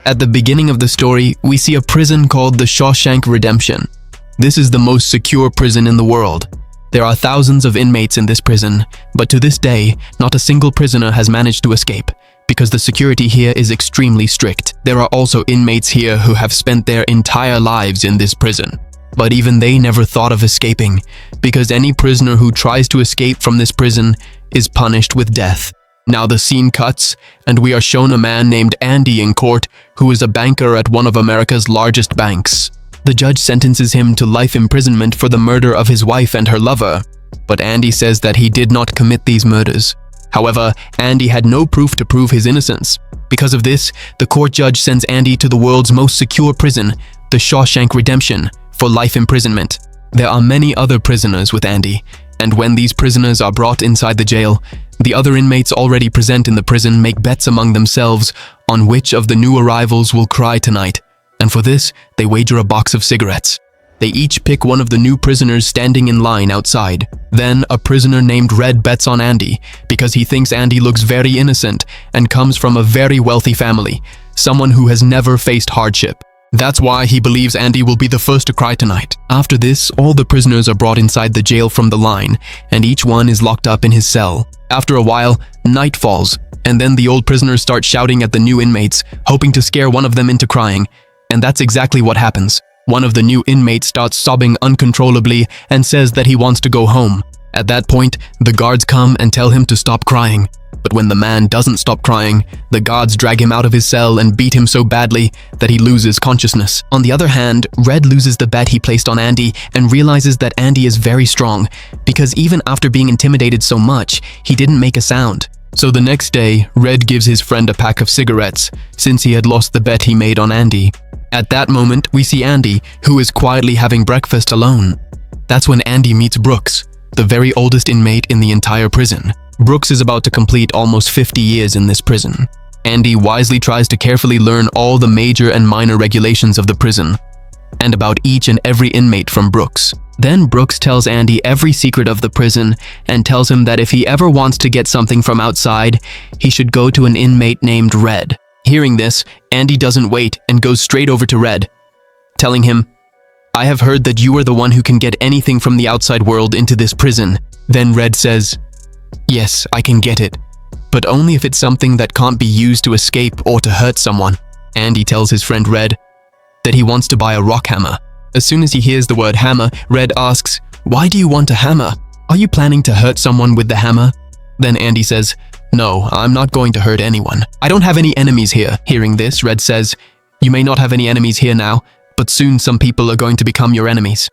At the beginning of the story, we see a prison called the Shawshank Redemption. This is the most secure prison in the world. There are thousands of inmates in this prison, but to this day, not a single prisoner has managed to escape, because the security here is extremely strict. There are also inmates here who have spent their entire lives in this prison. But even they never thought of escaping, because any prisoner who tries to escape from this prison is punished with death. Now the scene cuts, and we are shown a man named Andy in court who is a banker at one of America's largest banks. The judge sentences him to life imprisonment for the murder of his wife and her lover, but Andy says that he did not commit these murders. However, Andy had no proof to prove his innocence. Because of this, the court judge sends Andy to the world's most secure prison, the Shawshank Redemption, for life imprisonment. There are many other prisoners with Andy, and when these prisoners are brought inside the jail, the other inmates already present in the prison make bets among themselves on which of the new arrivals will cry tonight, and for this, they wager a box of cigarettes. They each pick one of the new prisoners standing in line outside. Then, a prisoner named Red bets on Andy because he thinks Andy looks very innocent and comes from a very wealthy family, someone who has never faced hardship. That's why he believes Andy will be the first to cry tonight. After this, all the prisoners are brought inside the jail from the line, and each one is locked up in his cell. After a while, night falls, and then the old prisoners start shouting at the new inmates, hoping to scare one of them into crying. And that's exactly what happens. One of the new inmates starts sobbing uncontrollably and says that he wants to go home. At that point, the guards come and tell him to stop crying. But when the man doesn't stop crying, the guards drag him out of his cell and beat him so badly that he loses consciousness. On the other hand, Red loses the bet he placed on Andy and realizes that Andy is very strong, because even after being intimidated so much, he didn't make a sound. So the next day, Red gives his friend a pack of cigarettes, since he had lost the bet he made on Andy. At that moment, we see Andy, who is quietly having breakfast alone. That's when Andy meets Brooks, the very oldest inmate in the entire prison. Brooks is about to complete almost 50 years in this prison. Andy wisely tries to carefully learn all the major and minor regulations of the prison, and about each and every inmate from Brooks. Then Brooks tells Andy every secret of the prison and tells him that if he ever wants to get something from outside, he should go to an inmate named Red. Hearing this, Andy doesn't wait and goes straight over to Red, telling him, "I have heard that you are the one who can get anything from the outside world into this prison." Then Red says, "Yes, I can get it, but only if it's something that can't be used to escape or to hurt someone." Andy tells his friend Red that he wants to buy a rock hammer. As soon as he hears the word hammer, Red asks, "Why do you want a hammer? Are you planning to hurt someone with the hammer?" Then Andy says, "No, I'm not going to hurt anyone. I don't have any enemies here." Hearing this, Red says, "You may not have any enemies here now, but soon some people are going to become your enemies."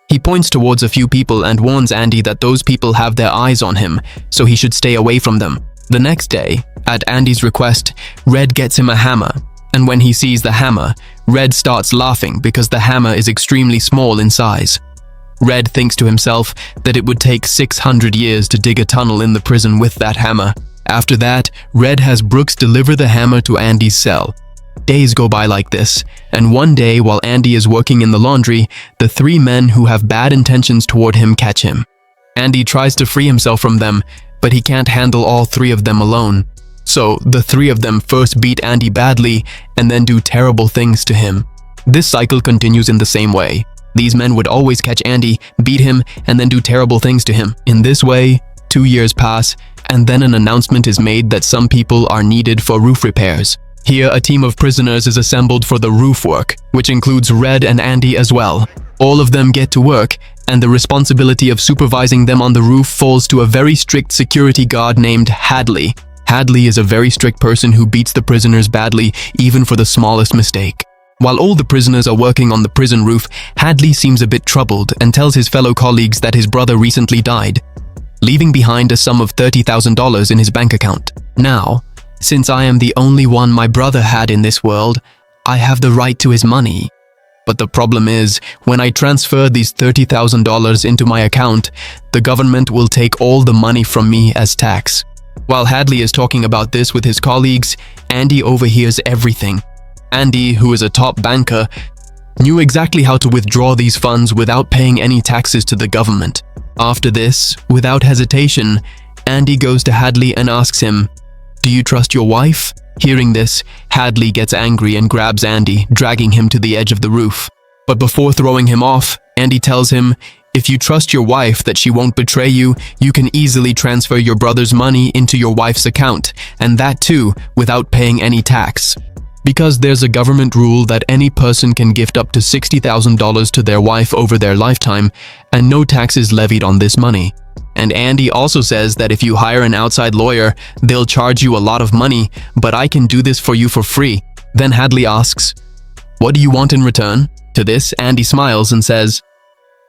He points towards a few people and warns Andy that those people have their eyes on him, so he should stay away from them. The next day, at Andy's request, Red gets him a hammer, and when he sees the hammer, Red starts laughing because the hammer is extremely small in size. Red thinks to himself that it would take 600 years to dig a tunnel in the prison with that hammer. After that, Red has Brooks deliver the hammer to Andy's cell. Days go by like this, and one day while Andy is working in the laundry, the three men who have bad intentions toward him catch him. Andy tries to free himself from them, but he can't handle all three of them alone. So the three of them first beat Andy badly and then do terrible things to him. This cycle continues in the same way. These men would always catch Andy, beat him, and then do terrible things to him. In this way, 2 years pass, and then an announcement is made that some people are needed for roof repairs. Here, a team of prisoners is assembled for the roof work, which includes Red and Andy as well. All of them get to work, and the responsibility of supervising them on the roof falls to a very strict security guard named Hadley. Hadley is a very strict person who beats the prisoners badly, even for the smallest mistake. While all the prisoners are working on the prison roof, Hadley seems a bit troubled and tells his fellow colleagues that his brother recently died, leaving behind a sum of $30,000 in his bank account. Now, since I am the only one my brother had in this world, I have the right to his money. But the problem is, when I transfer these $30,000 into my account, the government will take all the money from me as tax. While Hadley is talking about this with his colleagues, Andy overhears everything. Andy, who is a top banker, knew exactly how to withdraw these funds without paying any taxes to the government. After this, without hesitation, Andy goes to Hadley and asks him, Do you trust your wife? Hearing this, Hadley gets angry and grabs Andy, dragging him to the edge of the roof. But before throwing him off, Andy tells him, if you trust your wife that she won't betray you, you can easily transfer your brother's money into your wife's account, and that too, without paying any tax. Because there's a government rule that any person can gift up to $60,000 to their wife over their lifetime, and no tax is levied on this money. And Andy also says that if you hire an outside lawyer, they'll charge you a lot of money, but I can do this for you for free. Then Hadley asks, what do you want in return? To this, Andy smiles and says,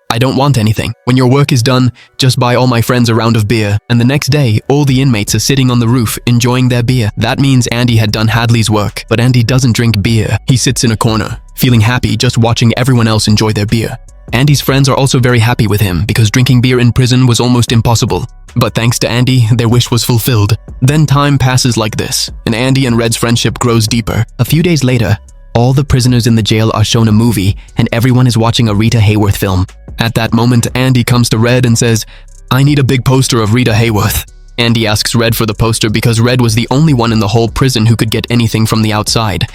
I don't want anything. When your work is done, just buy all my friends a round of beer. And the next day, all the inmates are sitting on the roof, enjoying their beer. That means Andy had done Hadley's work, but Andy doesn't drink beer. He sits in a corner, feeling happy just watching everyone else enjoy their beer. Andy's friends are also very happy with him because drinking beer in prison was almost impossible. But thanks to Andy, their wish was fulfilled. Then time passes like this, and Andy and Red's friendship grows deeper. A few days later, all the prisoners in the jail are shown a movie, and everyone is watching a Rita Hayworth film. At that moment, Andy comes to Red and says, I need a big poster of Rita Hayworth. Andy asks Red for the poster because Red was the only one in the whole prison who could get anything from the outside.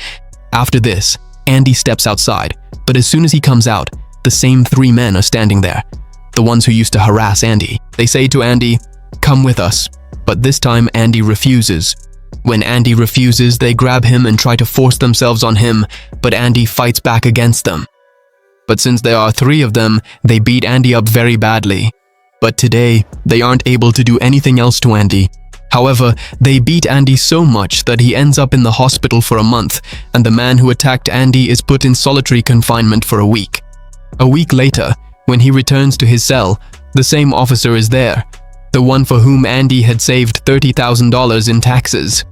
After this, Andy steps outside, but as soon as he comes out, the same 3 men are standing there, the ones who used to harass Andy. They say to Andy, come with us, but this time Andy refuses. When Andy refuses, they grab him and try to force themselves on him, but Andy fights back against them. But since there are 3 of them, they beat Andy up very badly. But today, they aren't able to do anything else to Andy. However, they beat Andy so much that he ends up in the hospital for a month, and the man who attacked Andy is put in solitary confinement for a week. A week later, when he returns to his cell, the same officer is there, the one for whom Andy had saved $30,000 in taxes.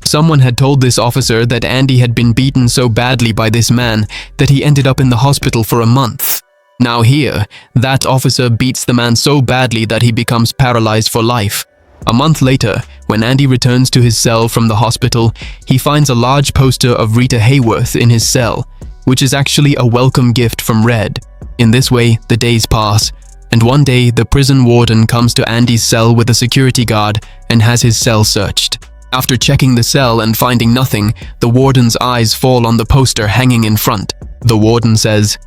Someone had told this officer that Andy had been beaten so badly by this man that he ended up in the hospital for a month. Now here, that officer beats the man so badly that he becomes paralyzed for life. A month later, when Andy returns to his cell from the hospital, he finds a large poster of Rita Hayworth in his cell, which is actually a welcome gift from Red. In this way, the days pass, and one day the prison warden comes to Andy's cell with a security guard and has his cell searched. After checking the cell and finding nothing, the warden's eyes fall on the poster hanging in front. The warden says,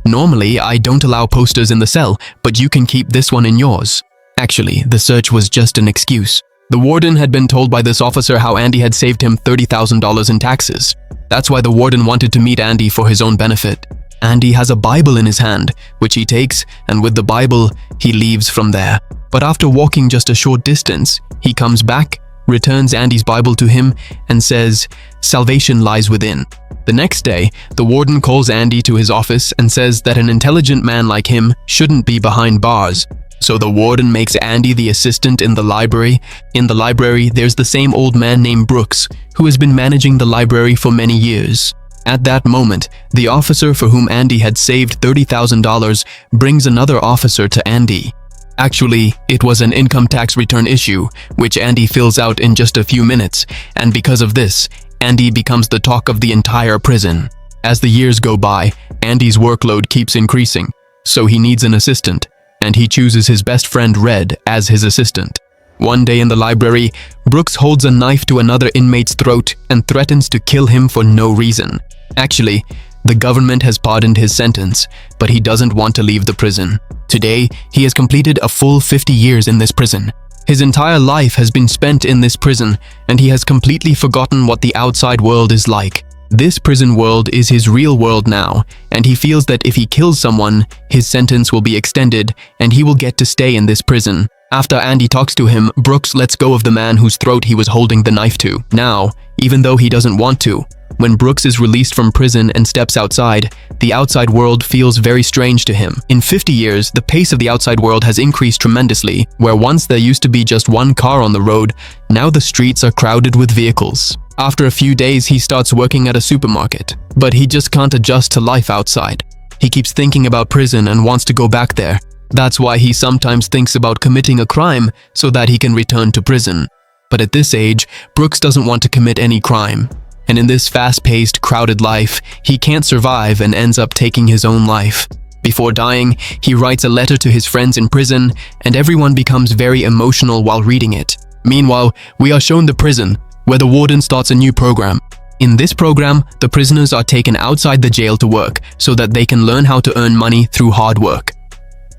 normally I don't allow posters in the cell, but you can keep this one in yours. Actually, the search was just an excuse. The warden had been told by this officer how Andy had saved him $30,000 in taxes. That's why the warden wanted to meet Andy for his own benefit. Andy has a Bible in his hand, which he takes, and with the Bible, he leaves from there. But after walking just a short distance, he comes back, returns Andy's Bible to him, and says, salvation lies within. The next day, the warden calls Andy to his office and says that an intelligent man like him shouldn't be behind bars. So the warden makes Andy the assistant in the library. In the library, there's the same old man named Brooks, who has been managing the library for many years. At that moment, the officer for whom Andy had saved $30,000 brings another officer to Andy. Actually, it was an income tax return issue, which Andy fills out in just a few minutes, and because of this, Andy becomes the talk of the entire prison. As the years go by, Andy's workload keeps increasing, so he needs an assistant, and he chooses his best friend Red as his assistant. One day in the library, Brooks holds a knife to another inmate's throat and threatens to kill him for no reason. Actually, the government has pardoned his sentence, but he doesn't want to leave the prison. Today, he has completed a full 50 years in this prison. His entire life has been spent in this prison, and he has completely forgotten what the outside world is like. This prison world is his real world now, and he feels that if he kills someone, his sentence will be extended, and he will get to stay in this prison. After Andy talks to him, Brooks lets go of the man whose throat he was holding the knife to. Now, even though he doesn't want to, when Brooks is released from prison and steps outside, the outside world feels very strange to him. In 50 years, the pace of the outside world has increased tremendously, where once there used to be just one car on the road, now the streets are crowded with vehicles. After a few days, he starts working at a supermarket, but he just can't adjust to life outside. He keeps thinking about prison and wants to go back there. That's why he sometimes thinks about committing a crime so that he can return to prison. But at this age, Brooks doesn't want to commit any crime. And in this fast-paced, crowded life, he can't survive and ends up taking his own life. Before dying, he writes a letter to his friends in prison, and everyone becomes very emotional while reading it. Meanwhile, we are shown the prison, where the warden starts a new program. In this program, the prisoners are taken outside the jail to work so that they can learn how to earn money through hard work.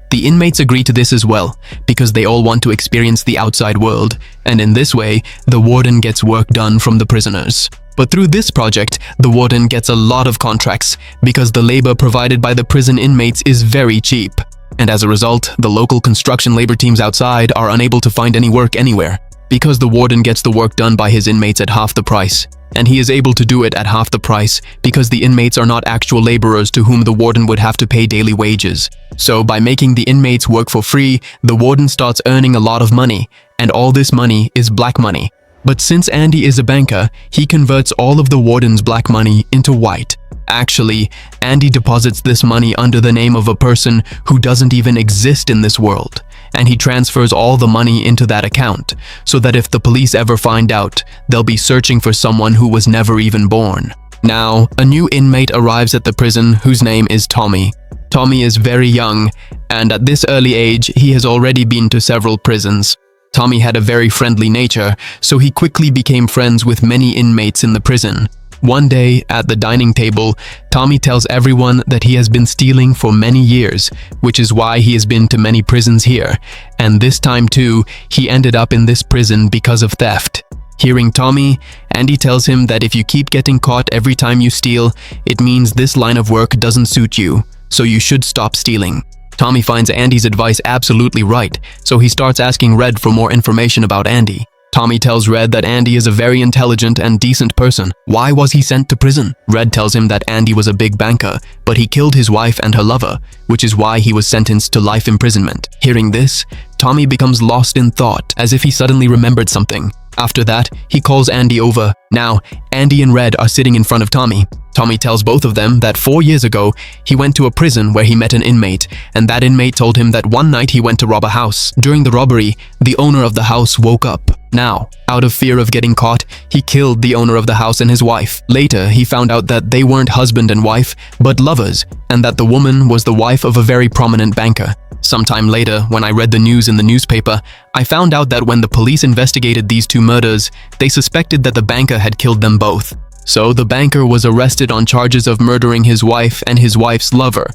The inmates agree to this as well, because they all want to experience the outside world, and in this way, the warden gets work done from the prisoners. But through this project, the warden gets a lot of contracts because the labor provided by the prison inmates is very cheap. And as a result, the local construction labor teams outside are unable to find any work anywhere, because the warden gets the work done by his inmates at half the price. And he is able to do it at half the price because the inmates are not actual laborers to whom the warden would have to pay daily wages. So by making the inmates work for free, the warden starts earning a lot of money, and all this money is black money. But since Andy is a banker, he converts all of the warden's black money into white. Actually, Andy deposits this money under the name of a person who doesn't even exist in this world, and he transfers all the money into that account, so that if the police ever find out, they'll be searching for someone who was never even born. Now, a new inmate arrives at the prison whose name is Tommy. Tommy is very young, and at this early age, he has already been to several prisons. Tommy had a very friendly nature, so he quickly became friends with many inmates in the prison. One day, at the dining table, Tommy tells everyone that he has been stealing for many years, which is why he has been to many prisons here, and this time too, he ended up in this prison because of theft. Hearing Tommy, Andy tells him that if you keep getting caught every time you steal, it means this line of work doesn't suit you, so you should stop stealing. Tommy finds Andy's advice absolutely right, so he starts asking Red for more information about Andy. Tommy tells Red that Andy is a very intelligent and decent person. Why was he sent to prison? Red tells him that Andy was a big banker, but he killed his wife and her lover, which is why he was sentenced to life imprisonment. Hearing this, Tommy becomes lost in thought, as if he suddenly remembered something. After that, he calls Andy over. Now, Andy and Red are sitting in front of Tommy. Tommy tells both of them that 4 years ago, he went to a prison where he met an inmate, and that inmate told him that one night he went to rob a house. During the robbery, the owner of the house woke up. Now, out of fear of getting caught, he killed the owner of the house and his wife. Later, he found out that they weren't husband and wife, but lovers, and that the woman was the wife of a very prominent banker. Sometime later, when I read the news in the newspaper, I found out that when the police investigated these two murders, they suspected that the banker had killed them both. So the banker was arrested on charges of murdering his wife and his wife's lover.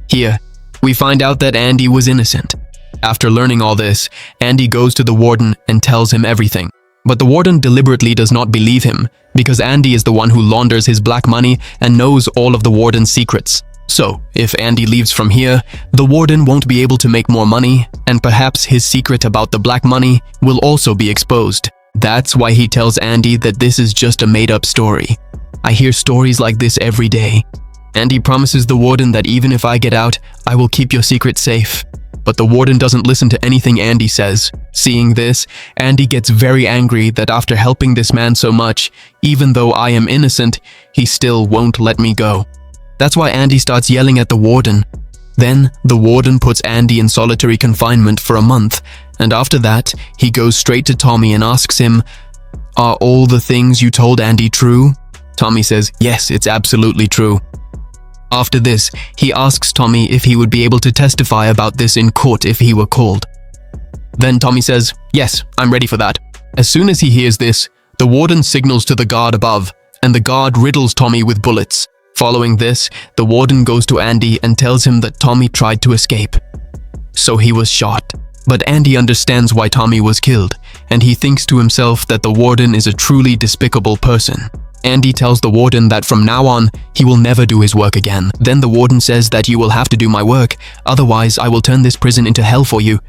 Here, we find out that Andy was innocent. After learning all this, Andy goes to the warden and tells him everything. But the warden deliberately does not believe him, because Andy is the one who launders his black money and knows all of the warden's secrets. So, if Andy leaves from here, the warden won't be able to make more money, and perhaps his secret about the black money will also be exposed. That's why he tells Andy that this is just a made-up story. I hear stories like this every day. Andy promises the warden that even if I get out, I will keep your secret safe. But the warden doesn't listen to anything Andy says. Seeing this, Andy gets very angry that after helping this man so much, even though I am innocent, he still won't let me go. That's why Andy starts yelling at the warden. Then, the warden puts Andy in solitary confinement for a month, and after that, he goes straight to Tommy and asks him, "Are all the things you told Andy true?" Tommy says, "Yes, it's absolutely true." After this, he asks Tommy if he would be able to testify about this in court if he were called. Then Tommy says, "Yes, I'm ready for that." As soon as he hears this, the warden signals to the guard above, and the guard riddles Tommy with bullets. Following this, the warden goes to Andy and tells him that Tommy tried to escape. So he was shot. But Andy understands why Tommy was killed, and he thinks to himself that the warden is a truly despicable person. Andy tells the warden that from now on, he will never do his work again. Then the warden says that you will have to do my work, otherwise I will turn this prison into hell for you.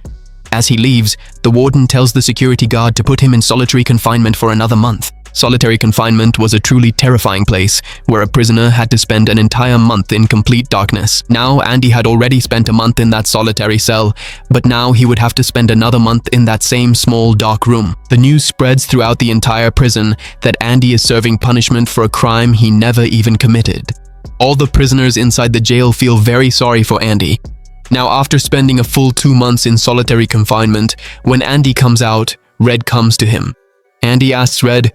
As he leaves, the warden tells the security guard to put him in solitary confinement for another month. Solitary confinement was a truly terrifying place, where a prisoner had to spend an entire month in complete darkness. Now, Andy had already spent a month in that solitary cell, but now he would have to spend another month in that same small, dark room. The news spreads throughout the entire prison that Andy is serving punishment for a crime he never even committed. All the prisoners inside the jail feel very sorry for Andy. Now, after spending a full 2 months in solitary confinement, when Andy comes out, Red comes to him. Andy asks Red,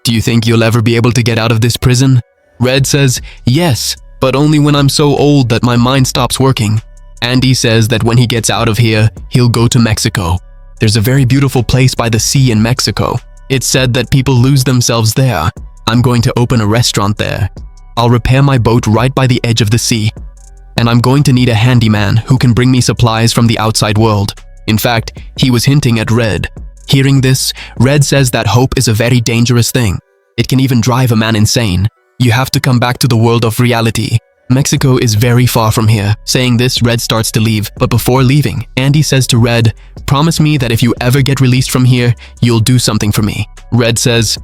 "Do you think you'll ever be able to get out of this prison?" Red says, "Yes, but only when I'm so old that my mind stops working." Andy says that when he gets out of here, he'll go to Mexico. There's a very beautiful place by the sea in Mexico. It's said that people lose themselves there. I'm going to open a restaurant there. I'll repair my boat right by the edge of the sea. And I'm going to need a handyman who can bring me supplies from the outside world. In fact, he was hinting at Red. Hearing this, Red says that hope is a very dangerous thing. It can even drive a man insane. You have to come back to the world of reality. Mexico is very far from here. Saying this, Red starts to leave, but before leaving, Andy says to Red, "Promise me that if you ever get released from here, you'll do something for me." Red says,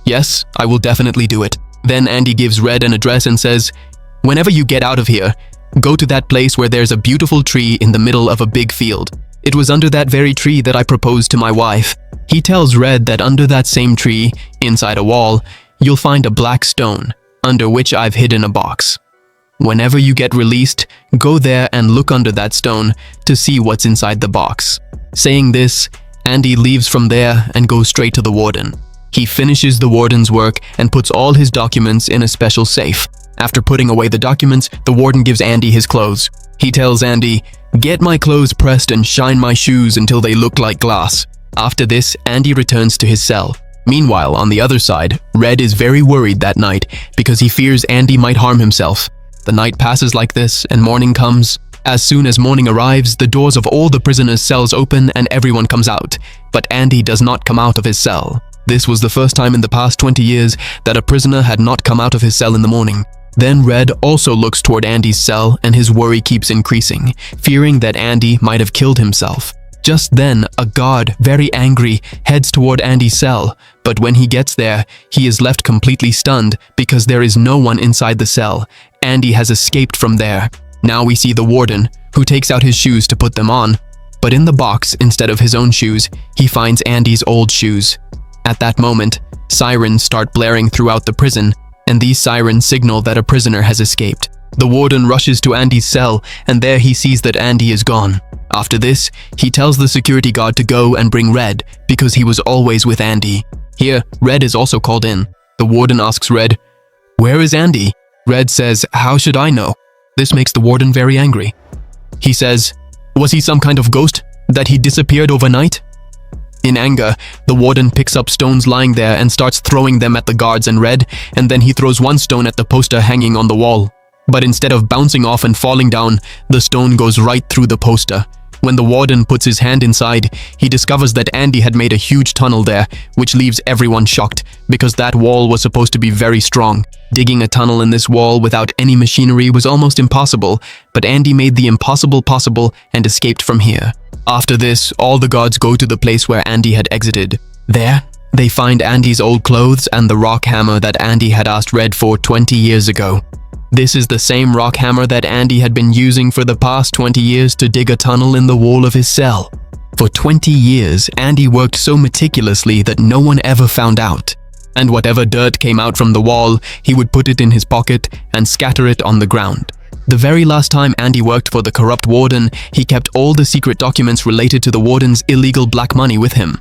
"Yes, I will definitely do it." Then Andy gives Red an address and says, "Whenever you get out of here, go to that place where there's a beautiful tree in the middle of a big field. It was under that very tree that I proposed to my wife." He tells Red that under that same tree, inside a wall, you'll find a black stone, under which I've hidden a box. Whenever you get released, go there and look under that stone to see what's inside the box. Saying this, Andy leaves from there and goes straight to the warden. He finishes the warden's work and puts all his documents in a special safe. After putting away the documents, the warden gives Andy his clothes. He tells Andy, "Get my clothes pressed and shine my shoes until they look like glass." After this, Andy returns to his cell. Meanwhile, on the other side, Red is very worried that night because he fears Andy might harm himself. The night passes like this and morning comes. As soon as morning arrives, the doors of all the prisoners' cells open and everyone comes out. But Andy does not come out of his cell. This was the first time in the past 20 years that a prisoner had not come out of his cell in the morning. Then Red also looks toward Andy's cell and his worry keeps increasing, fearing that Andy might have killed himself. Just then, a guard, very angry, heads toward Andy's cell, but when he gets there, he is left completely stunned because there is no one inside the cell. Andy has escaped from there. Now we see the warden, who takes out his shoes to put them on, but in the box, instead of his own shoes, he finds Andy's old shoes. At that moment, sirens start blaring throughout the prison, and these sirens signal that a prisoner has escaped. The warden rushes to Andy's cell, and there he sees that Andy is gone. After this, he tells the security guard to go and bring Red, because he was always with Andy. Here, Red is also called in. The warden asks Red, "Where is Andy?" Red says, "How should I know?" This makes the warden very angry. He says, "Was he some kind of ghost, that he disappeared overnight?" In anger, the warden picks up stones lying there and starts throwing them at the guards and Red, and then he throws one stone at the poster hanging on the wall. But instead of bouncing off and falling down, the stone goes right through the poster. When the warden puts his hand inside, he discovers that Andy had made a huge tunnel there, which leaves everyone shocked, because that wall was supposed to be very strong. Digging a tunnel in this wall without any machinery was almost impossible, but Andy made the impossible possible and escaped from here. After this, all the guards go to the place where Andy had exited. There, they find Andy's old clothes and the rock hammer that Andy had asked Red for 20 years ago. This is the same rock hammer that Andy had been using for the past 20 years to dig a tunnel in the wall of his cell. For 20 years, Andy worked so meticulously that no one ever found out. And whatever dirt came out from the wall, he would put it in his pocket and scatter it on the ground. The very last time Andy worked for the corrupt warden, he kept all the secret documents related to the warden's illegal black money with him.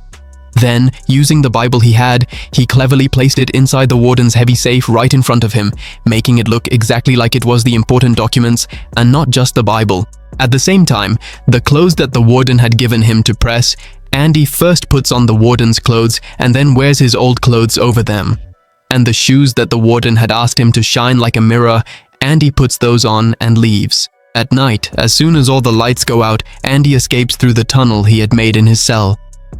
Then, using the Bible he had, he cleverly placed it inside the warden's heavy safe right in front of him, making it look exactly like it was the important documents and not just the Bible. At the same time, the clothes that the warden had given him to press, Andy first puts on the warden's clothes and then wears his old clothes over them. And the shoes that the warden had asked him to shine like a mirror, Andy puts those on and leaves. At night, as soon as all the lights go out, Andy escapes through the tunnel he had made in his cell.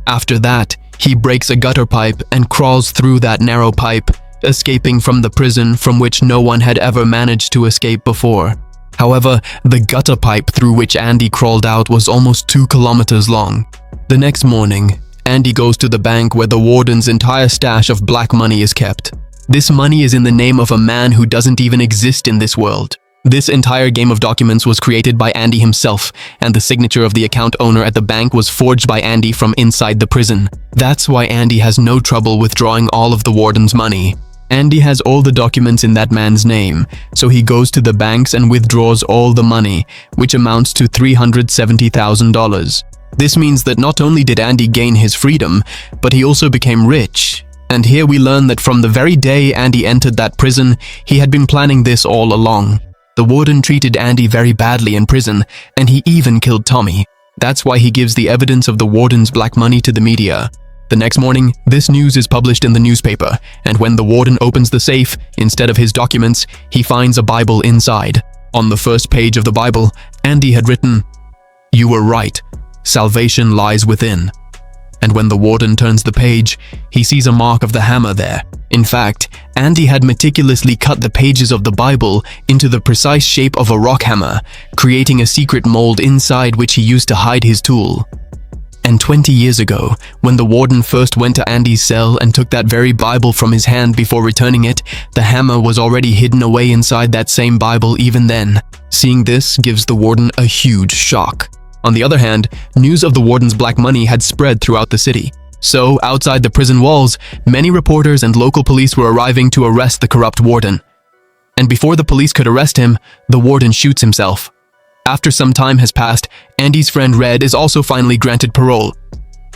After that, he breaks a gutter pipe and crawls through that narrow pipe, escaping from the prison from which no one had ever managed to escape before. However, the gutter pipe through which Andy crawled out was almost 2 kilometers long. The next morning, Andy goes to the bank where the warden's entire stash of black money is kept. This money is in the name of a man who doesn't even exist in this world. This entire game of documents was created by Andy himself, and the signature of the account owner at the bank was forged by Andy from inside the prison. That's why Andy has no trouble withdrawing all of the warden's money. Andy has all the documents in that man's name, so he goes to the banks and withdraws all the money, which amounts to $370,000. This means that not only did Andy gain his freedom, but he also became rich. And here we learn that from the very day Andy entered that prison, he had been planning this all along. The warden treated Andy very badly in prison, and he even killed Tommy. That's why he gives the evidence of the warden's black money to the media. The next morning, this news is published in the newspaper, and when the warden opens the safe, instead of his documents, he finds a Bible inside. On the first page of the Bible, Andy had written, "You were right, salvation lies within." And when the warden turns the page, he sees a mark of the hammer there. In fact, Andy had meticulously cut the pages of the Bible into the precise shape of a rock hammer, creating a secret mold inside which he used to hide his tool. And 20 years ago, when the warden first went to Andy's cell and took that very Bible from his hand before returning it, the hammer was already hidden away inside that same Bible even then. Seeing this gives the warden a huge shock. On the other hand, news of the warden's black money had spread throughout the city. So, outside the prison walls, many reporters and local police were arriving to arrest the corrupt warden. And before the police could arrest him, the warden shoots himself. After some time has passed, Andy's friend Red is also finally granted parole,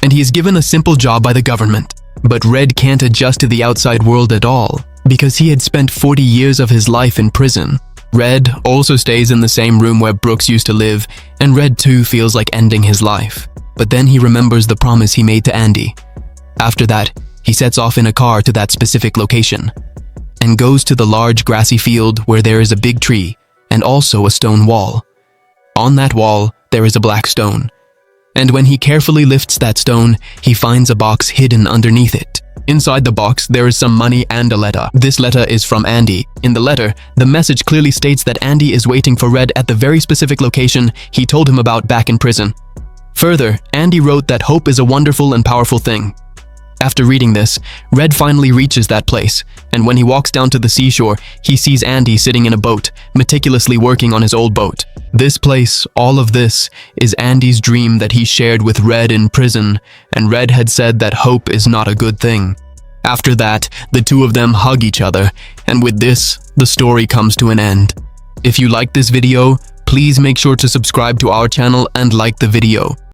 and he is given a simple job by the government. But Red can't adjust to the outside world at all, because he had spent 40 years of his life in prison. Red also stays in the same room where Brooks used to live, and Red too feels like ending his life. But then he remembers the promise he made to Andy. After that, he sets off in a car to that specific location, and goes to the large grassy field where there is a big tree, and also a stone wall. On that wall, there is a black stone, and when he carefully lifts that stone, he finds a box hidden underneath it. Inside the box, there is some money and a letter. This letter is from Andy. In the letter, the message clearly states that Andy is waiting for Red at the very specific location he told him about back in prison. Further, Andy wrote that hope is a wonderful and powerful thing. After reading this, Red finally reaches that place, and when he walks down to the seashore, he sees Andy sitting in a boat, meticulously working on his old boat. This place, all of this, is Andy's dream that he shared with Red in prison, and Red had said that hope is not a good thing. After that, the two of them hug each other, and with this, the story comes to an end. If you liked this video, please make sure to subscribe to our channel and like the video.